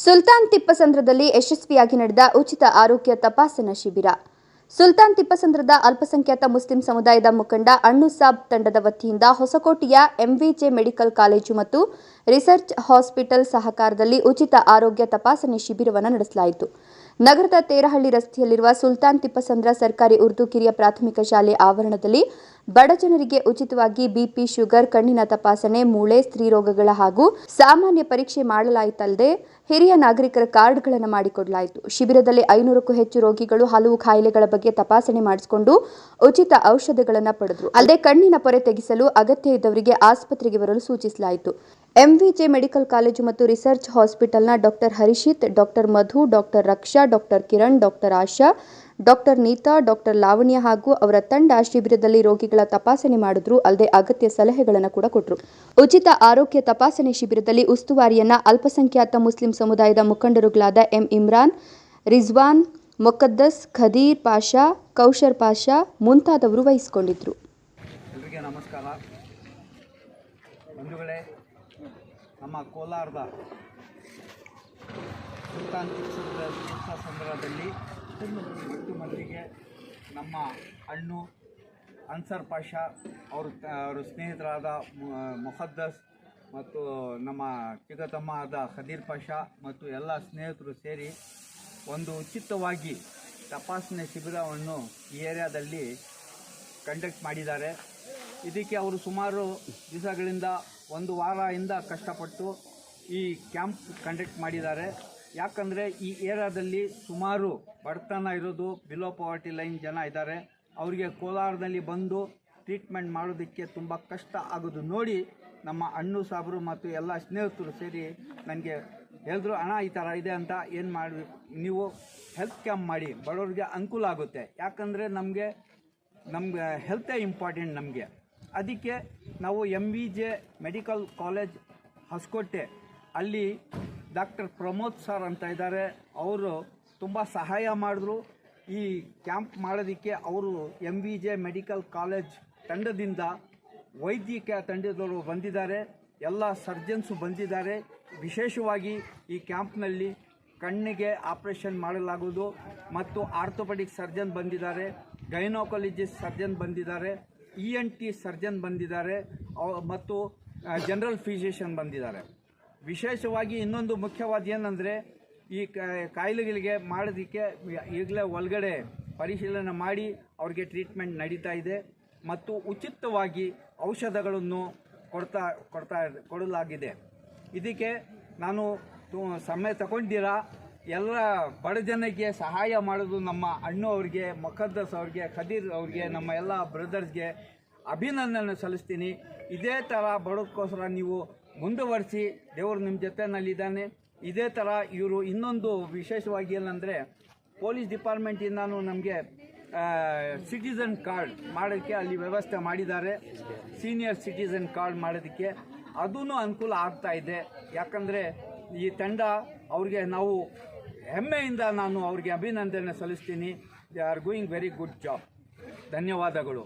ಸುಲ್ತಾನ್ ತಿಪ್ಪಸಂದ್ರದಲ್ಲಿ ಯಶಸ್ವಿಯಾಗಿ ನಡೆದ ಉಚಿತ ಆರೋಗ್ಯ ತಪಾಸಣಾ ಶಿಬಿರ. ಸುಲ್ತಾನ್ ತಿಪ್ಪಸಂದ್ರದ ಅಲ್ಪಸಂಖ್ಯಾತ ಮುಸ್ಲಿಂ ಸಮುದಾಯದ ಮುಖಂಡ ಅಣ್ಣು ಸಾಬ್ ತಂಡದ ವತಿಯಿಂದ ಹೊಸಕೋಟೆಯ ಎಂವಿಜೆ ಮೆಡಿಕಲ್ ಕಾಲೇಜು ಮತ್ತು ರಿಸರ್ಚ್ ಹಾಸ್ಪಿಟಲ್ ಸಹಕಾರದಲ್ಲಿ ಉಚಿತ ಆರೋಗ್ಯ ತಪಾಸಣೆ ಶಿಬಿರವನ್ನು ನಡೆಸಲಾಯಿತು. ನಗರದ ತೇರಹಳ್ಳಿ ರಸ್ತೆಯಲ್ಲಿರುವ ಸುಲ್ತಾನ್ ತಿಪ್ಪಸಂದ್ರ ಸರ್ಕಾರಿ ಉರ್ದು ಕಿರಿಯ ಪ್ರಾಥಮಿಕ ಶಾಲೆ ಆವರಣದಲ್ಲಿ ಬಡ ಜನರಿಗೆ ಉಚಿತವಾಗಿ ಬಿಪಿ, ಶುಗರ್, ಕಣ್ಣಿನ ತಪಾಸಣೆ, ಮೂಳೆ, ಸ್ತ್ರೀರೋಗಗಳ ಹಾಗೂ ಸಾಮಾನ್ಯ ಪರೀಕ್ಷೆ ಮಾಡಲಾಯಿತಲ್ಲದೆ ಹಿರಿಯ ನಾಗರಿಕರ ಕಾರ್ಡ್ಗಳನ್ನು ಮಾಡಿಕೊಡಲಾಯಿತು. ಶಿಬಿರದಲ್ಲಿ 500ಕ್ಕೂ ಹೆಚ್ಚು ರೋಗಿಗಳು ಹಲವು ಕಾಯಿಲೆಗಳ ಬಗ್ಗೆ ತಪಾಸಣೆ ಮಾಡಿಸಿಕೊಂಡು ಉಚಿತ ಔಷಧಗಳನ್ನು ಪಡೆದರು. ಅಲ್ಲದೆ ಕಣ್ಣಿನ ಪೊರೆ ತೆಗೆಸಲು ಅಗತ್ಯ ಇದ್ದವರಿಗೆ ಆಸ್ಪತ್ರೆಗೆ ಬರಲು ಸೂಚಿಸಲಾಯಿತು. ಎಂವಿಜೆ ಮೆಡಿಕಲ್ ಕಾಲೇಜು ಮತ್ತು ರಿಸರ್ಚ್ ಹಾಸ್ಪಿಟಲ್ನ ಡಾಕ್ಟರ್ ಹರಿಶಿತ್, ಡಾಕ್ಟರ್ ಮಧು, ಡಾಕ್ಟರ್ ರಕ್ಷಾ, ಡಾಕ್ಟರ್ ಕಿರಣ್, ಡಾಕ್ಟರ್ ಆಶಾ, ಡಾಕ್ಟರ್ ನೀತಾ, ಡಾಕ್ಟರ್ ಲಾವಣ್ಯ ಹಾಗೂ ಅವರ ತಂಡ ಶಿಬಿರದಲ್ಲಿ ರೋಗಿಗಳ ತಪಾಸಣೆ ಮಾಡಿದ್ರು. ಅಲ್ಲದೆ ಅಗತ್ಯ ಸಲಹೆಗಳನ್ನು ಕೂಡ ಕೊಟ್ಟರು. ಉಚಿತ ಆರೋಗ್ಯ ತಪಾಸಣೆ ಶಿಬಿರದಲ್ಲಿ ಉಸ್ತುವಾರಿಯನ್ನ ಅಲ್ಪಸಂಖ್ಯಾತ ಮುಸ್ಲಿಂ ಸಮುದಾಯದ ಮುಖಂಡರುಗಳಾದ ಎಂ ಇಮ್ರಾನ್, ರಿಜ್ವಾನ್, ಮುಕದ್ದಸ್, ಖದೀರ್ ಪಾಷಾ, ಕೌಶರ್ ಪಾಷಾ ಮುಂತಾದವರು ವಹಿಸಿಕೊಂಡಿದ್ರು. ಎಲ್ಲರಿಗೆ ನಮಸ್ಕಾರ. ಬಂಧುಗಳೇ, ನಮ್ಮ ಕೋಲಾರದ ಸುಲ್ತಾನ್ ತಿಪ್ಪಸಂದ್ರದಲ್ಲಿ ಮತ್ತು ಮಂದಿಗೆ ನಮ್ಮ ಅಣ್ಣು ಅನ್ಸರ್ ಪಾಷಾ ಅವರು ಸ್ನೇಹಿತರಾದ ಮುಕದ್ದಸ್ ಮತ್ತು ನಮ್ಮ ಚಿಕ್ಕತಮ್ಮ ಆದ ಖದೀರ್ ಪಾಷಾ ಮತ್ತು ಎಲ್ಲ ಸ್ನೇಹಿತರು ಸೇರಿ ಒಂದು ಉಚಿತವಾಗಿ ತಪಾಸಣೆ ಶಿಬಿರವನ್ನು ಈ ಏರಿಯಾದಲ್ಲಿ ಕಂಡಕ್ಟ್ ಮಾಡಿದ್ದಾರೆ. ಇದಕ್ಕೆ ಅವರು ಸುಮಾರು ದಿವಸಗಳಿಂದ ಒಂದು ವಾರದಿಂದ ಕಷ್ಟಪಟ್ಟು ಈ ಕ್ಯಾಂಪ್ ಕಂಡಕ್ಟ್ ಮಾಡಿದ್ದಾರೆ. ಯಾಕಂದರೆ ಈ ಏರಿಯಾದಲ್ಲಿ ಸುಮಾರು ಬಡತನ ಇರೋದು, ಬಿಲೋ ಪಾವರ್ಟಿ ಲೈನ್ ಜನ ಇದ್ದಾರೆ. ಅವರಿಗೆ ಕೋಲಾರದಲ್ಲಿ ಬಂದು ಟ್ರೀಟ್ಮೆಂಟ್ ಮಾಡೋದಕ್ಕೆ ತುಂಬ ಕಷ್ಟ ಆಗೋದು ನೋಡಿ ನಮ್ಮ ಅಣ್ಣು ಸಾಬ್ರು ಮತ್ತು ಎಲ್ಲ ಸ್ನೇಹಿತರು ಸೇರಿ ನನಗೆ ಹೇಳಿದ್ರು, ಅಣ್ಣ ಈ ಥರ ಇದೆ ಅಂತ, ಏನು ಮಾಡಿ ನೀವು ಹೆಲ್ತ್ ಕ್ಯಾಂಪ್ ಮಾಡಿ, ಬಡವರಿಗೆ ಅನುಕೂಲ ಆಗುತ್ತೆ. ಯಾಕಂದರೆ ನಮಗೆ ಹೆಲ್ತೇ ಇಂಪಾರ್ಟೆಂಟ್ ನಮಗೆ. ಅದಕ್ಕೆ ನಾವು ಎಂವಿಜೆ ಮೆಡಿಕಲ್ ಕಾಲೇಜ್ ಹೊಸಕೋಟೆ ಅಲ್ಲಿ ಡಾಕ್ಟರ್ ಪ್ರಮೋದ್ ಸರ್ ಅಂತ ಇದ್ದಾರೆ. ಅವರು ತುಂಬ ಸಹಾಯ ಮಾಡಿದ್ರು ಈ ಕ್ಯಾಂಪ್ ಮಾಡೋದಕ್ಕೆ. ಅವರು ಎಂವಿಜೆ ಮೆಡಿಕಲ್ ಕಾಲೇಜ್ ತಂಡದಿಂದ ವೈದ್ಯಕೀಯ ತಂಡದವರು ಬಂದಿದ್ದಾರೆ, ಎಲ್ಲ ಸರ್ಜನ್ಸು ಬಂದಿದ್ದಾರೆ. ವಿಶೇಷವಾಗಿ ಈ ಕ್ಯಾಂಪ್ನಲ್ಲಿ ಕಣ್ಣಿಗೆ ಆಪ್ರೇಷನ್ ಮಾಡಲಾಗುವುದು ಮತ್ತು ಆರ್ಥೋಪೆಡಿಕ್ ಸರ್ಜನ್ ಬಂದಿದ್ದಾರೆ, ಗೈನೋಕಾಲಜಿಸ್ಟ್ ಸರ್ಜನ್ ಬಂದಿದ್ದಾರೆ, ENT ಸರ್ಜನ್ ಬಂದಿದ್ದಾರೆ ಮತ್ತು ಜನರಲ್ ಫಿಸಿಷಿಯನ್ ಬಂದಿದ್ದಾರೆ. ವಿಶೇಷವಾಗಿ ಇನ್ನೊಂದು ಮುಖ್ಯವಾದ ಏನಂದರೆ ಈ ಕಾಯಿಲೆಗಳಿಗೆ ಮಾಡೋದಕ್ಕೆ ಈಗಲೇ ಒಳಗಡೆ ಪರಿಶೀಲನೆ ಮಾಡಿ ಅವ್ರಿಗೆ ಟ್ರೀಟ್ಮೆಂಟ್ ನಡೀತಾ ಇದೆ ಮತ್ತು ಉಚಿತವಾಗಿ ಔಷಧಗಳನ್ನು ಕೊಡಲಾಗಿದೆ. ಇದಕ್ಕೆ ನಾನು ಸಮಯ ತಗೊಂಡಿರಾ ಎಲ್ಲ ಬಡ ಜನಕ್ಕೆ ಸಹಾಯ ಮಾಡೋದು ನಮ್ಮ ಅಣ್ಣು ಅವ್ರಿಗೆ, ಮುಕದ್ದಸ್ ಅವ್ರಿಗೆ, ಖದೀರ್ ಅವ್ರಿಗೆ, ನಮ್ಮ ಎಲ್ಲ ಬ್ರದರ್ಸ್ಗೆ ಅಭಿನಂದನೆ ಸಲ್ಲಿಸ್ತೀನಿ. ಇದೇ ಥರ ಬಡೋದಕ್ಕೋಸ್ಕರ ನೀವು ಮುಂದುವರಿಸಿ, ದೇವರು ನಿಮ್ಮ ಜೊತೆಯಲ್ಲಿದ್ದಾನೆ. ಇದೇ ಥರ ಇವರು ಇನ್ನೊಂದು ವಿಶೇಷವಾಗಿ ಏನಂದರೆ ಪೊಲೀಸ್ ಡಿಪಾರ್ಟ್ಮೆಂಟಿಂದನೂ ನಮಗೆ ಸಿಟಿಸನ್ ಕಾರ್ಡ್ ಮಾಡೋಕ್ಕೆ ಅಲ್ಲಿ ವ್ಯವಸ್ಥೆ ಮಾಡಿದ್ದಾರೆ. ಸೀನಿಯರ್ ಸಿಟಿಸನ್ ಕಾರ್ಡ್ ಮಾಡೋದಕ್ಕೆ ಅದೂ ಅನುಕೂಲ ಆಗ್ತಾ ಇದೆ. ಯಾಕಂದರೆ ಈ ತಂಡ ಅವ್ರಿಗೆ ನಾವು ಹೆಮ್ಮೆಯಿಂದ ನಾನು ಅವ್ರಿಗೆ ಅಭಿನಂದನೆ ಸಲ್ಲಿಸ್ತೀನಿ. They are doing very good job. ಧನ್ಯವಾದಗಳು.